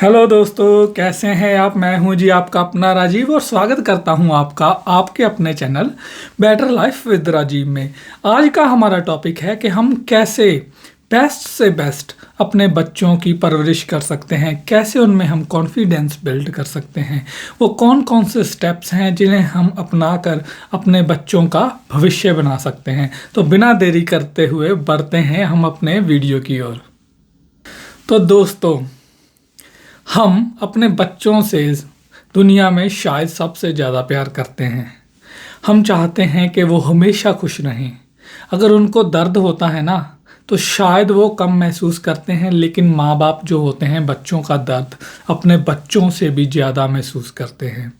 Hello दोस्तों, कैसे हैं आप। मैं हूं जी आपका अपना राजीव और स्वागत करता हूं आपका आपके अपने channel better life with Rajeev में। आज का हमारा टॉपिक है कि हम कैसे बेस्ट से बेस्ट अपने बच्चों की परवरिश कर सकते हैं, कैसे उनमें हम कॉन्फिडेंस बिल्ड कर सकते हैं, वो कौन कौन से स्टेप्स हैं जिन्हें हम अपना कर अपने बच्चों का भविष्य बना सकते हैं। तो बिना देरी करते हुए बढ़ते हैं हम अपने वीडियो की ओर। तो दोस्तों, हम अपने बच्चों से दुनिया में शायद सबसे ज़्यादा प्यार करते हैं। हम चाहते हैं कि वो हमेशा खुश रहें। अगर उनको दर्द होता है ना, तो शायद वो कम महसूस करते हैं, लेकिन माँ बाप जो होते हैं बच्चों का दर्द अपने बच्चों से भी ज़्यादा महसूस करते हैं।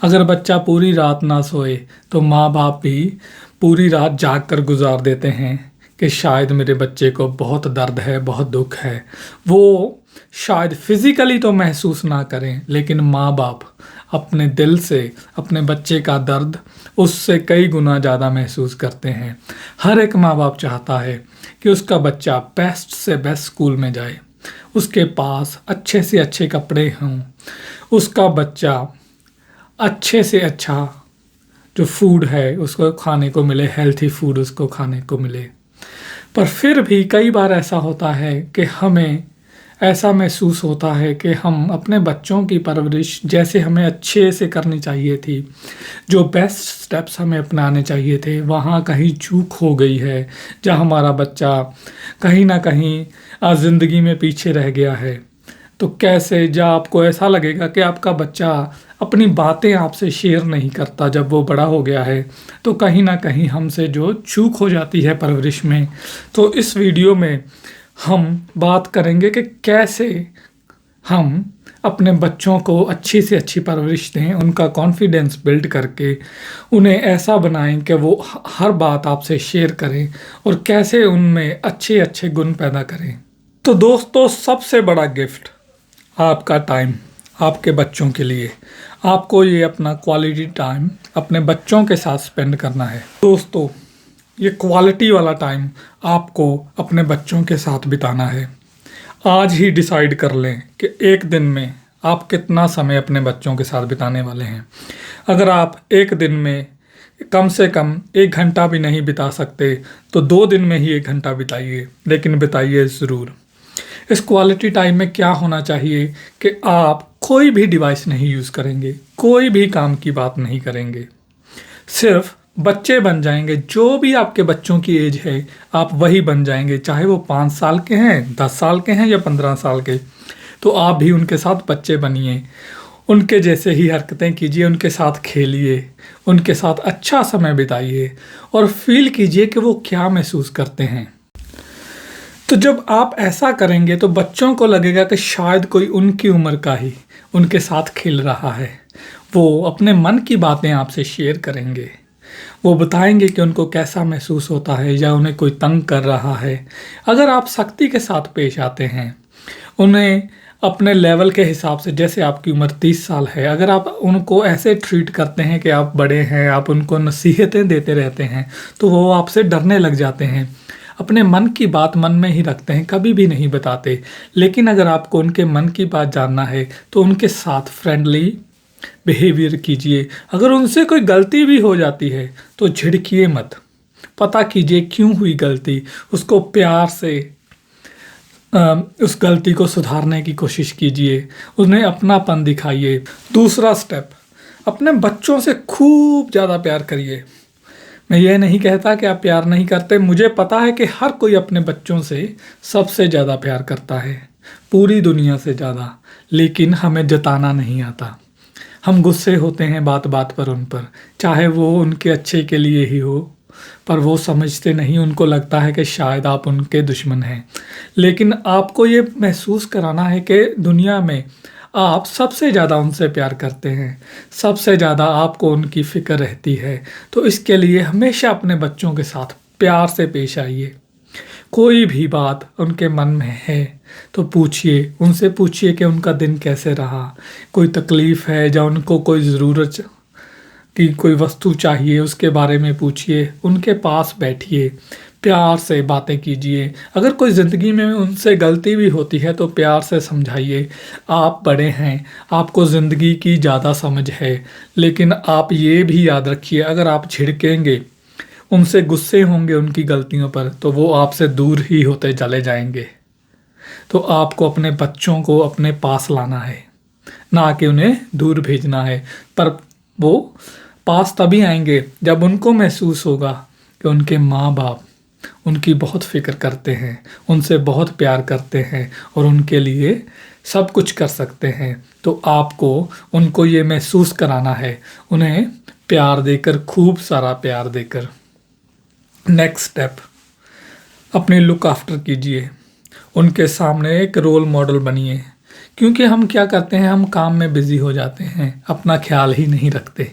अगर बच्चा पूरी रात ना सोए तो माँ बाप भी पूरी रात जाग कर गुजार देते हैं कि शायद मेरे बच्चे को बहुत दर्द है, बहुत दुख है। वो शायद फिजिकली तो महसूस ना करें, लेकिन माँ बाप अपने दिल से अपने बच्चे का दर्द उससे कई गुना ज़्यादा महसूस करते हैं। हर एक माँ बाप चाहता है कि उसका बच्चा बेस्ट से बेस्ट स्कूल में जाए, उसके पास अच्छे से अच्छे कपड़े हों, उसका बच्चा अच्छे से अच्छा जो फूड है उसको खाने को मिले, हेल्थी फूड उसको खाने को मिले। पर फिर भी कई बार ऐसा होता है कि हमें ऐसा महसूस होता है कि हम अपने बच्चों की परवरिश जैसे हमें अच्छे से करनी चाहिए थी, जो बेस्ट स्टेप्स हमें अपनाने चाहिए थे, वहाँ कहीं चूक हो गई है, जहाँ हमारा बच्चा कहीं ना कहीं ज़िंदगी में पीछे रह गया है। तो कैसे, जब आपको ऐसा लगेगा कि आपका बच्चा अपनी बातें आपसे शेयर नहीं करता जब वो बड़ा हो गया है, तो कहीं ना कहीं हमसे जो चूक हो जाती है परवरिश में। तो इस वीडियो में हम बात करेंगे कि कैसे हम अपने बच्चों को अच्छी से अच्छी परवरिश दें, उनका कॉन्फिडेंस बिल्ड करके उन्हें ऐसा बनाएं कि वो हर बात आपसे शेयर करें, और कैसे उनमें अच्छे अच्छे गुण पैदा करें। तो दोस्तों, सबसे बड़ा गिफ्ट आपका टाइम आपके बच्चों के लिए। आपको ये अपना क्वालिटी टाइम अपने बच्चों के साथ स्पेंड करना है। दोस्तों, ये क्वालिटी वाला टाइम आपको अपने बच्चों के साथ बिताना है। आज ही डिसाइड कर लें कि एक दिन में आप कितना समय अपने बच्चों के साथ बिताने वाले हैं। अगर आप एक दिन में कम से कम 1 घंटा भी नहीं बिता सकते, तो 2 दिन में ही 1 घंटा बिताइए, लेकिन बिताइए ज़रूर। इस क्वालिटी टाइम में क्या होना चाहिए कि आप कोई भी डिवाइस नहीं यूज़ करेंगे, कोई भी काम की बात नहीं करेंगे, सिर्फ बच्चे बन जाएंगे। जो भी आपके बच्चों की एज है आप वही बन जाएंगे, चाहे वो 5 साल के हैं, 10 साल के हैं या 15 साल के। तो आप भी उनके साथ बच्चे बनिए, उनके जैसे ही हरकतें कीजिए, उनके साथ खेलिए, उनके साथ अच्छा समय बिताइए और फील कीजिए कि वो क्या महसूस करते हैं। तो जब आप ऐसा करेंगे तो बच्चों को लगेगा कि शायद कोई उनकी उम्र का ही उनके साथ खेल रहा है। वो अपने मन की बातें आपसे शेयर करेंगे, वो बताएंगे कि उनको कैसा महसूस होता है या उन्हें कोई तंग कर रहा है। अगर आप सख्ती के साथ पेश आते हैं, उन्हें अपने लेवल के हिसाब से, जैसे आपकी उम्र 30 साल है, अगर आप उनको ऐसे ट्रीट करते हैं कि आप बड़े हैं, आप उनको नसीहतें देते रहते हैं, तो वो आपसे डरने लग जाते हैं, अपने मन की बात मन में ही रखते हैं, कभी भी नहीं बताते। लेकिन अगर आपको उनके मन की बात जानना है तो उनके साथ फ्रेंडली बिहेवियर कीजिए। अगर उनसे कोई गलती भी हो जाती है तो झिड़किए मत, पता कीजिए क्यों हुई गलती, उसको प्यार से उस गलती को सुधारने की कोशिश कीजिए, उन्हें अपनापन दिखाइए। दूसरा स्टेप, अपने बच्चों से खूब ज़्यादा प्यार करिए। मैं ये नहीं कहता कि आप प्यार नहीं करते, मुझे पता है कि हर कोई अपने बच्चों से सबसे ज़्यादा प्यार करता है, पूरी दुनिया से ज़्यादा, लेकिन हमें जताना नहीं आता। हम गुस्से होते हैं बात बात पर उन पर, चाहे वो उनके अच्छे के लिए ही हो, पर वो समझते नहीं, उनको लगता है कि शायद आप उनके दुश्मन हैं। लेकिन आपको ये महसूस कराना है कि दुनिया में आप सबसे ज़्यादा उनसे प्यार करते हैं, सबसे ज़्यादा आपको उनकी फ़िक्र रहती है। तो इसके लिए हमेशा अपने बच्चों के साथ प्यार से पेश आइए। कोई भी बात उनके मन में है तो पूछिए, उनसे पूछिए कि उनका दिन कैसे रहा, कोई तकलीफ़ है या उनको कोई ज़रूरत की कोई वस्तु चाहिए, उसके बारे में पूछिए, उनके पास बैठिए, प्यार से बातें कीजिए। अगर कोई ज़िंदगी में उनसे गलती भी होती है तो प्यार से समझाइए। आप बड़े हैं, आपको ज़िंदगी की ज़्यादा समझ है, लेकिन आप ये भी याद रखिए, अगर आप झिड़केंगे, उनसे गुस्से होंगे उनकी गलतियों पर, तो वो आपसे दूर ही होते चले जाएंगे। तो आपको अपने बच्चों को अपने पास लाना है, ना कि उन्हें दूर भेजना है। पर वो पास तभी आएंगे जब उनको महसूस होगा कि उनके माँ बाप उनकी बहुत फिक्र करते हैं, उनसे बहुत प्यार करते हैं और उनके लिए सब कुछ कर सकते हैं। तो आपको उनको ये महसूस कराना है, उन्हें प्यार देकर, खूब सारा प्यार देकर। नेक्स्ट स्टेप, अपनी लुक आफ्टर कीजिए। उनके सामने एक रोल मॉडल बनिए। क्योंकि हम क्या करते हैं, हम काम में बिजी हो जाते हैं, अपना ख्याल ही नहीं रखते।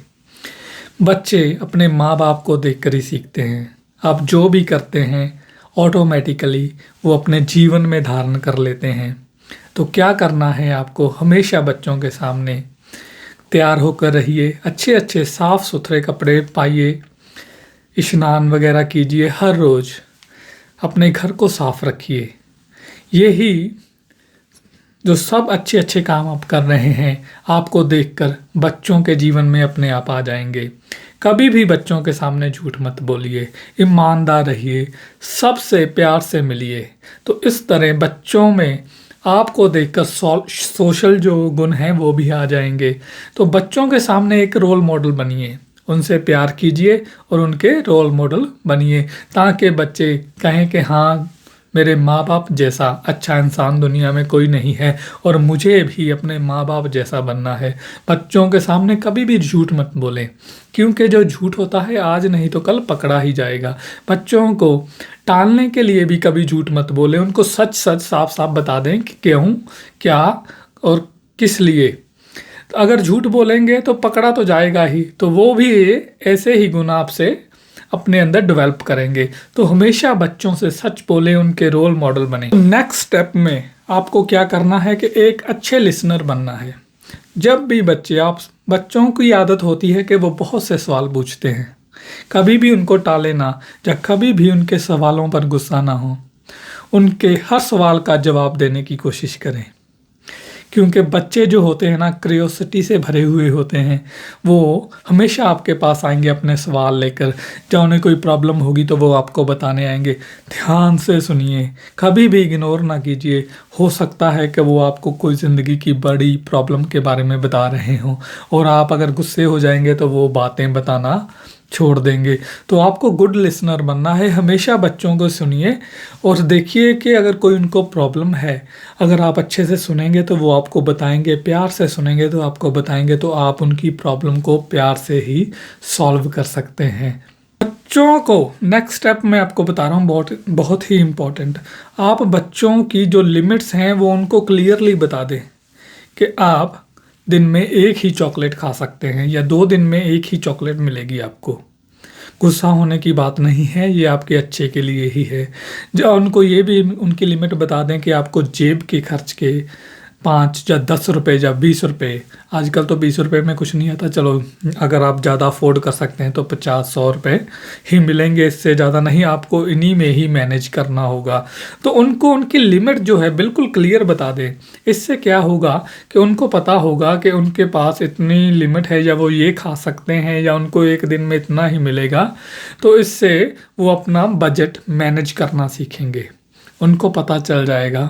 बच्चे अपने माँ बाप को देखकर ही सीखते हैं। आप जो भी करते हैं ऑटोमेटिकली वो अपने जीवन में धारण कर लेते हैं। तो क्या करना है, आपको हमेशा बच्चों के सामने तैयार होकर रहिए, अच्छे अच्छे साफ़ सुथरे कपड़े पाइए, स्नान वगैरह कीजिए, हर रोज़ अपने घर को साफ रखिए। यही जो सब अच्छे अच्छे काम आप कर रहे हैं, आपको देखकर बच्चों के जीवन में अपने आप आ जाएंगे। कभी भी बच्चों के सामने झूठ मत बोलिए, ईमानदार रहिए, सबसे प्यार से मिलिए। तो इस तरह बच्चों में आपको देखकर सोशल जो गुण हैं वो भी आ जाएंगे। तो बच्चों के सामने एक रोल मॉडल बनिए, उनसे प्यार कीजिए और उनके रोल मॉडल बनिए, ताकि बच्चे कहें कि हाँ, मेरे माँ बाप जैसा अच्छा इंसान दुनिया में कोई नहीं है और मुझे भी अपने माँ बाप जैसा बनना है। बच्चों के सामने कभी भी झूठ मत बोलें, क्योंकि जो झूठ होता है आज नहीं तो कल पकड़ा ही जाएगा। बच्चों को टालने के लिए भी कभी झूठ मत बोलें, उनको सच सच साफ साफ बता दें कि क्यों, क्या और किस लिए। तो अगर झूठ बोलेंगे तो पकड़ा तो जाएगा ही, तो वो भी ऐसे ही गुण आपसे अपने अंदर डेवलप करेंगे। तो हमेशा बच्चों से सच बोले, उनके रोल मॉडल बने। नेक्स्ट स्टेप में आपको क्या करना है कि एक अच्छे लिसनर बनना है। जब भी बच्चों की आदत होती है कि वो बहुत से सवाल पूछते हैं, कभी भी उनको टाले ना, या कभी भी उनके सवालों पर गुस्सा ना हो, उनके हर सवाल का जवाब देने की कोशिश करें। क्योंकि बच्चे जो होते हैं ना, क्यूरियोसिटी से भरे हुए होते हैं, वो हमेशा आपके पास आएंगे अपने सवाल लेकर। जब उन्हें कोई प्रॉब्लम होगी तो वो आपको बताने आएंगे। ध्यान से सुनिए, कभी भी इग्नोर ना कीजिए। हो सकता है कि वो आपको कोई ज़िंदगी की बड़ी प्रॉब्लम के बारे में बता रहे हों और आप अगर गुस्से हो जाएंगे तो वो बातें बताना छोड़ देंगे। तो आपको गुड लिसनर बनना है, हमेशा बच्चों को सुनिए और देखिए कि अगर कोई उनको प्रॉब्लम है, अगर आप अच्छे से सुनेंगे तो वो आपको बताएंगे, प्यार से सुनेंगे तो आपको बताएंगे, तो आप उनकी प्रॉब्लम को प्यार से ही सॉल्व कर सकते हैं। बच्चों को नेक्स्ट स्टेप मैं आपको बता रहा हूँ, बहुत बहुत ही इम्पोर्टेंट। आप बच्चों की जो लिमिट्स हैं वो उनको क्लियरली बता दें कि आप दिन में एक ही चॉकलेट खा सकते हैं या 2 दिन में एक ही चॉकलेट मिलेगी आपको। गुस्सा होने की बात नहीं है, ये आपके अच्छे के लिए ही है। जो उनको ये भी उनकी लिमिट बता दें कि आपको जेब के खर्च के 5 या 10 रुपये या 20 रुपये, आजकल तो 20 रुपये में कुछ नहीं आता, चलो अगर आप ज़्यादा अफोर्ड कर सकते हैं तो 50-100 रुपये ही मिलेंगे, इससे ज़्यादा नहीं, आपको इन्हीं में ही मैनेज करना होगा। तो उनको उनकी लिमिट जो है बिल्कुल क्लियर बता दें। इससे क्या होगा कि उनको पता होगा कि उनके पास इतनी लिमिट है, या वो ये खा सकते हैं, या उनको एक दिन में इतना ही मिलेगा। तो इससे वो अपना बजट मैनेज करना सीखेंगे। उनको पता चल जाएगा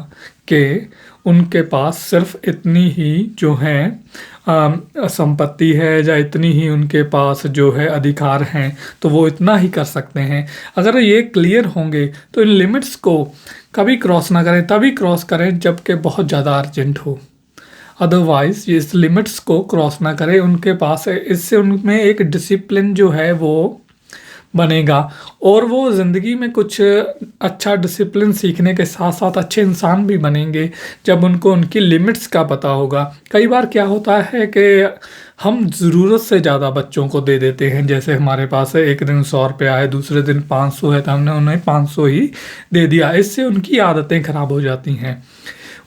कि उनके पास सिर्फ इतनी ही जो है संपत्ति है, या इतनी ही उनके पास जो है अधिकार हैं, तो वो इतना ही कर सकते हैं। अगर ये क्लियर होंगे तो इन लिमिट्स को कभी क्रॉस ना करें, तभी क्रॉस करें जबकि बहुत ज़्यादा अर्जेंट हो। अदरवाइज ये इस लिमिट्स को क्रॉस ना करें, उनके पास है, इससे उनमें एक डिसिप्लिन जो है वो बनेगा और वो ज़िंदगी में कुछ अच्छा डिसिप्लिन सीखने के साथ साथ अच्छे इंसान भी बनेंगे जब उनको उनकी लिमिट्स का पता होगा। कई बार क्या होता है कि हम ज़रूरत से ज़्यादा बच्चों को दे देते हैं। जैसे हमारे पास है, एक दिन 100 रुपया है, दूसरे दिन 500 है, तो हमने उन्हें 500 ही दे दिया। इससे उनकी आदतें ख़राब हो जाती हैं।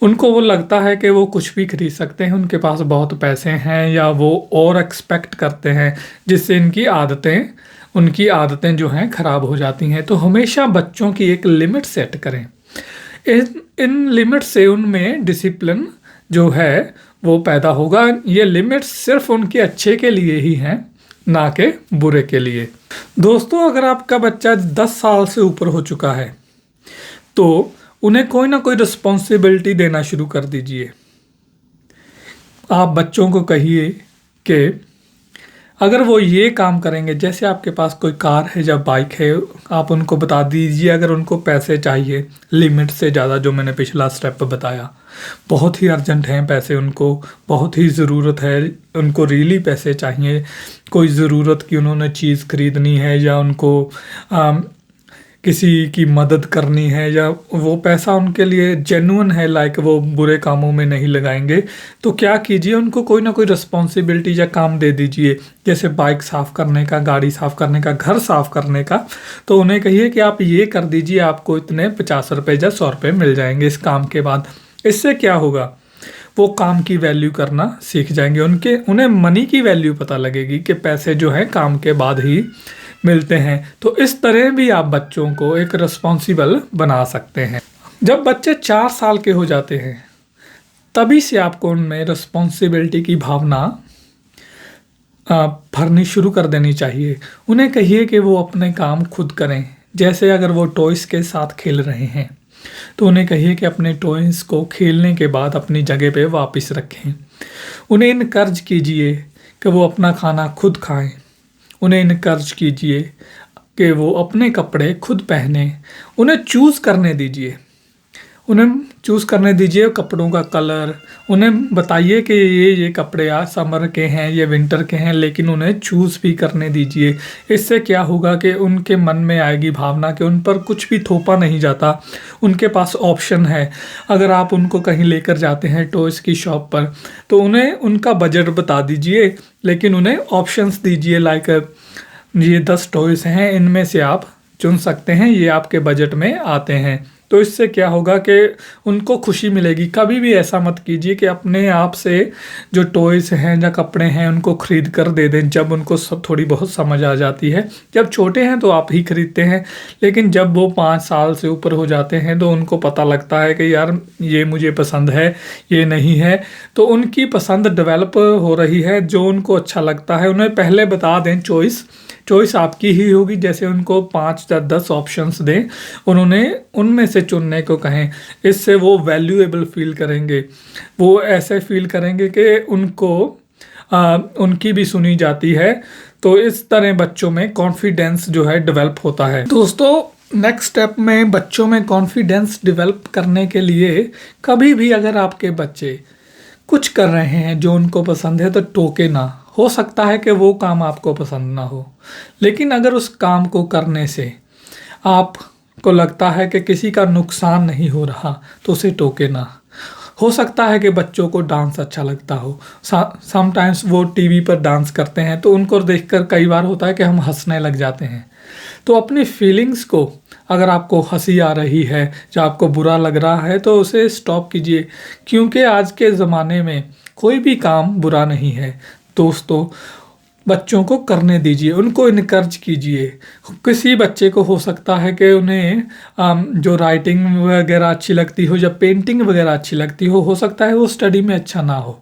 उनको वो लगता है कि वो कुछ भी खरीद सकते हैं, उनके पास बहुत पैसे हैं, या वो और एक्सपेक्ट करते हैं, जिससे उनकी आदतें जो हैं ख़राब हो जाती हैं। तो हमेशा बच्चों की एक लिमिट सेट करें। इन लिमिट से उनमें डिसिप्लिन जो है वो पैदा होगा। ये लिमिट सिर्फ उनके अच्छे के लिए ही हैं, ना कि बुरे के लिए। दोस्तों, अगर आपका बच्चा 10 साल से ऊपर हो चुका है तो उन्हें कोई ना कोई रिस्पॉन्सिबिलिटी देना शुरू कर दीजिए। आप बच्चों को कहिए कि अगर वो ये काम करेंगे, जैसे आपके पास कोई कार है या बाइक है, आप उनको बता दीजिए अगर उनको पैसे चाहिए लिमिट से ज़्यादा, जो मैंने पिछला स्टेप बताया, बहुत ही अर्जेंट हैं पैसे, उनको बहुत ही ज़रूरत है, उनको रियली पैसे चाहिए, कोई ज़रूरत की उन्होंने चीज़ खरीदनी है, या उनको किसी की मदद करनी है, या वो पैसा उनके लिए जेन्युइन है, लाइक वो बुरे कामों में नहीं लगाएंगे, तो क्या कीजिए, उनको कोई ना कोई रिस्पॉन्सिबिलिटी या काम दे दीजिए। जैसे बाइक साफ़ करने का, गाड़ी साफ़ करने का, घर साफ़ करने का, तो उन्हें कहिए कि आप ये कर दीजिए, आपको इतने 50 रुपये या 100 रुपये मिल जाएंगे इस काम के बाद। इससे क्या होगा, वो काम की वैल्यू करना सीख जाएंगे, उन्हें मनी की वैल्यू पता लगेगी कि पैसे जो है काम के बाद ही मिलते हैं। तो इस तरह भी आप बच्चों को एक रिस्पॉन्सिबल बना सकते हैं। जब बच्चे 4 साल के हो जाते हैं तभी से आपको उनमें रिस्पॉन्सिबिलिटी की भावना भरनी शुरू कर देनी चाहिए। उन्हें कहिए कि वो अपने काम खुद करें। जैसे अगर वो टॉयज़ के साथ खेल रहे हैं तो उन्हें कहिए कि अपने टॉयज़ को खेलने के बाद अपनी जगह पे वापस रखें। उन्हें इनकरेज कीजिए कि वो अपना खाना खुद खाएं। उन्हें इनकरेज कीजिए कि वो अपने कपड़े खुद पहने। उन्हें चूज़ करने दीजिए, कपड़ों का कलर। उन्हें बताइए कि ये कपड़े आज समर के हैं, ये विंटर के हैं, लेकिन उन्हें चूज़ भी करने दीजिए। इससे क्या होगा कि उनके मन में आएगी भावना कि उन पर कुछ भी थोपा नहीं जाता, उनके पास ऑप्शन है। अगर आप उनको कहीं लेकर जाते हैं टॉयज़ की शॉप पर, तो उन्हें उनका बजट बता दीजिए, लेकिन उन्हें ऑप्शंस दीजिए, लाइक ये 10 टॉयज़ हैं, इनमें से आप चुन सकते हैं, ये आपके बजट में आते हैं। तो इससे क्या होगा कि उनको खुशी मिलेगी। कभी भी ऐसा मत कीजिए कि अपने आप से जो टॉयज़ हैं या कपड़े हैं उनको ख़रीद कर दे दें जब उनको सब थोड़ी बहुत समझ आ जाती है। जब छोटे हैं तो आप ही खरीदते हैं, लेकिन जब वो 5 साल से ऊपर हो जाते हैं तो उनको पता लगता है कि यार ये मुझे पसंद है, ये नहीं है। तो उनकी पसंद डेवलप हो रही है, जो उनको अच्छा लगता है उन्हें पहले बता दें। चॉइस आपकी ही होगी। जैसे उनको 5 या 10 ऑप्शंस दें, उन्होंने उनमें से चुनने को कहें। इससे वो वैल्यूएबल फील करेंगे, वो ऐसे फील करेंगे कि उनकी भी सुनी जाती है। तो इस तरह बच्चों में कॉन्फिडेंस जो है डेवलप होता है। दोस्तों, नेक्स्ट स्टेप में बच्चों में कॉन्फिडेंस डेवलप करने के लिए कभी भी अगर आपके बच्चे कुछ कर रहे हैं जो उनको पसंद है तो टोके ना। हो सकता है कि वो काम आपको पसंद ना हो, लेकिन अगर उस काम को करने से आपको लगता है कि किसी का नुकसान नहीं हो रहा तो उसे टोके ना। हो सकता है कि बच्चों को डांस अच्छा लगता हो, समटाइम्स वो टीवी पर डांस करते हैं तो उनको देखकर कई बार होता है कि हम हंसने लग जाते हैं। तो अपनी फीलिंग्स को, अगर आपको हंसी आ रही है या आपको बुरा लग रहा है तो उसे स्टॉप कीजिए, क्योंकि आज के ज़माने में कोई भी काम बुरा नहीं है। दोस्तों, बच्चों को करने दीजिए, उनको इनकरेज कीजिए। किसी बच्चे को हो सकता है कि उन्हें जो राइटिंग वगैरह अच्छी लगती हो या पेंटिंग वगैरह अच्छी लगती हो सकता है वो स्टडी में अच्छा ना हो,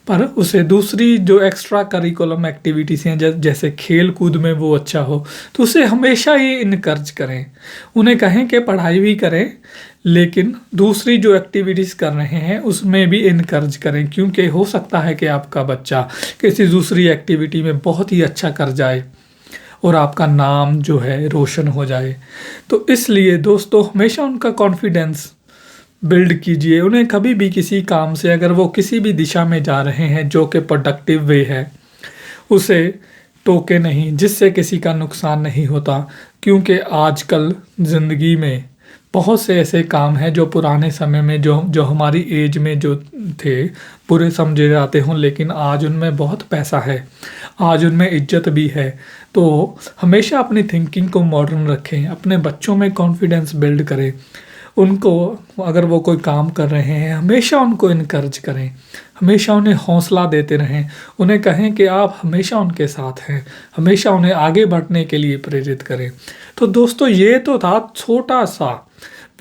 पर उसे दूसरी जो एक्स्ट्रा करिकुलम एक्टिविटीज़ हैं जैसे खेल कूद में वो अच्छा हो, तो उसे हमेशा ही इनकरेज करें। उन्हें कहें कि पढ़ाई भी करें, लेकिन दूसरी जो एक्टिविटीज़ कर रहे हैं उसमें भी इनकरेज करें, क्योंकि हो सकता है कि आपका बच्चा किसी दूसरी एक्टिविटी में बहुत ही अच्छा कर जाए और आपका नाम जो है रोशन हो जाए। तो इसलिए दोस्तों, हमेशा उनका कॉन्फिडेंस बिल्ड कीजिए। उन्हें कभी भी किसी काम से, अगर वो किसी भी दिशा में जा रहे हैं जो कि प्रोडक्टिव वे है, उसे टोके नहीं, जिससे किसी का नुकसान नहीं होता। क्योंकि आजकल ज़िंदगी में बहुत से ऐसे काम हैं जो पुराने समय में जो हमारी एज में जो थे बुरे समझे जाते हों, लेकिन आज उनमें बहुत पैसा है, आज उनमें इज्जत भी है। तो हमेशा अपनी थिंकिंग को मॉडर्न रखें, अपने बच्चों में कॉन्फिडेंस बिल्ड करें, उनको अगर वो कोई काम कर रहे हैं हमेशा उनको इनकरेज करें, हमेशा उन्हें हौसला देते रहें, उन्हें कहें कि आप हमेशा उनके साथ हैं, हमेशा उन्हें आगे बढ़ने के लिए प्रेरित करें। तो दोस्तों ये तो था छोटा सा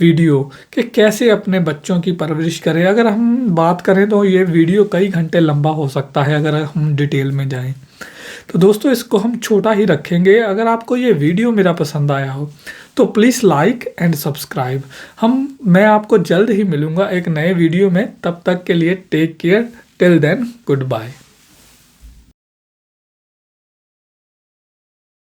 वीडियो कि कैसे अपने बच्चों की परवरिश करें। अगर हम बात करें तो ये वीडियो कई घंटे लंबा हो सकता है अगर हम डिटेल में जाएं। तो दोस्तों इसको हम छोटा ही रखेंगे। अगर आपको ये वीडियो मेरा पसंद आया हो तो प्लीज़ लाइक एंड सब्सक्राइब। मैं आपको जल्द ही मिलूँगा एक नए वीडियो में। तब तक के लिए take care. Till then good bye.